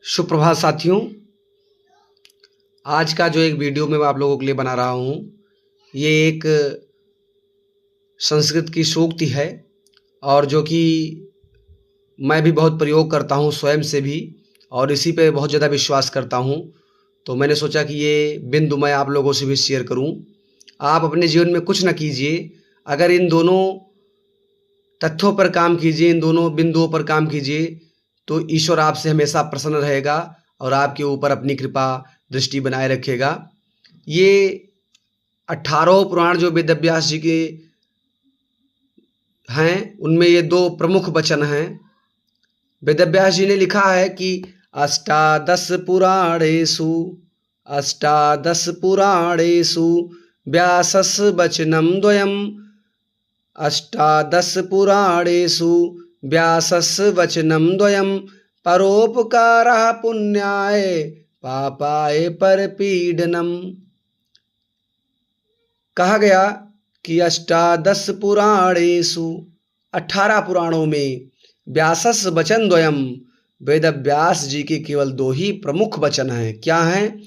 सुप्रभात साथियों, आज का जो एक वीडियो मैं आप लोगों के लिए बना रहा हूँ, ये एक संस्कृत की सूक्ति है और जो कि मैं भी बहुत प्रयोग करता हूँ स्वयं से भी, और इसी पे बहुत ज़्यादा विश्वास करता हूँ। तो मैंने सोचा कि ये बिंदु मैं आप लोगों से भी शेयर करूँ। आप अपने जीवन में कुछ न कीजिए, अगर इन दोनों तथ्यों पर काम कीजिए, इन दोनों बिंदुओं पर काम कीजिए, तो ईश्वर आपसे हमेशा प्रसन्न रहेगा और आपके ऊपर अपनी कृपा दृष्टि बनाए रखेगा। ये 18 पुराण जो वेद व्यास जी के हैं, उनमें ये 2 प्रमुख वचन हैं। वेद व्यास जी ने लिखा है कि अष्टादश पुराणेषु व्यासस् वचनं द्वयम्। अष्टादश पुराणेषु व्यासस् वचनं द्वयम्। परोपकारः पुण्याय पापाय परपीडनम्। कहा गया कि अष्टादश पुराणेषु 18 पुराणों में व्यासस् वचन द्वयम्, वेद व्यास जी के केवल 2 ही प्रमुख वचन हैं। क्या हैं?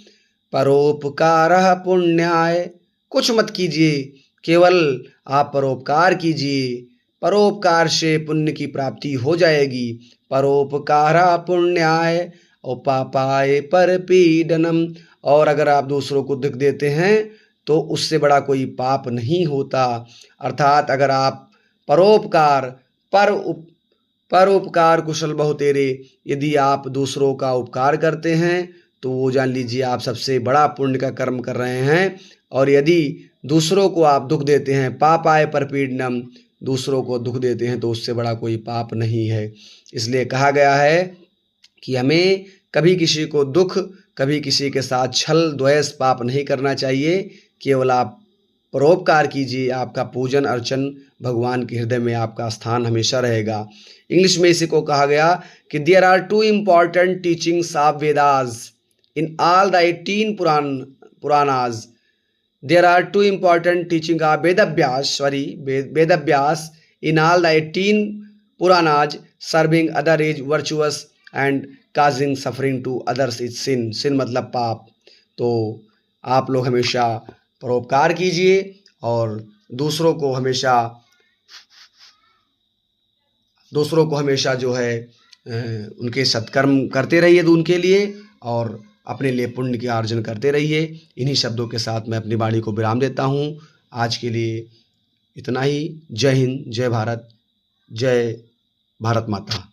परोपकारः पुण्याय, कुछ मत कीजिए, केवल आप परोपकार कीजिए, परोपकार से पुण्य की प्राप्ति हो जाएगी। परोपकारः पुण्याय और पापाय परपीडनम्, और अगर आप दूसरों को दुख देते हैं तो उससे बड़ा कोई पाप नहीं होता। अर्थात अगर आप परोपकार कुशल बहु तेरे, यदि आप दूसरों का उपकार करते हैं तो वो जान लीजिए आप सबसे बड़ा पुण्य का कर्म कर रहे हैं। और यदि दूसरों को आप दुख देते हैं, पापाय परपीडनम, दूसरों को दुख देते हैं, तो उससे बड़ा कोई पाप नहीं है। इसलिए कहा गया है कि हमें कभी किसी को दुख, कभी किसी के साथ छल द्वेष पाप नहीं करना चाहिए। केवल आप परोपकार कीजिए, आपका पूजन अर्चन भगवान के हृदय में आपका स्थान हमेशा रहेगा। इंग्लिश में इसी को कहा गया कि there are 2 important teachings of Vedas in all the 18 Puranas. There are 2 important teachings of Vedavyas in all the 18 Puranas. Serving other is virtuous and causing suffering to others is sin. Sin मतलब पाप। तो आप लोग हमेशा परोपकार कीजिए और दूसरों को हमेशा जो है उनके सत्कर्म करते रहिए उनके लिए, और अपने लिए पुण्य की अर्जन करते रहिए। इन्हीं शब्दों के साथ मैं अपनी वाणी को विराम देता हूँ। आज के लिए इतना ही। जय हिंद, जय भारत, जय भारत माता।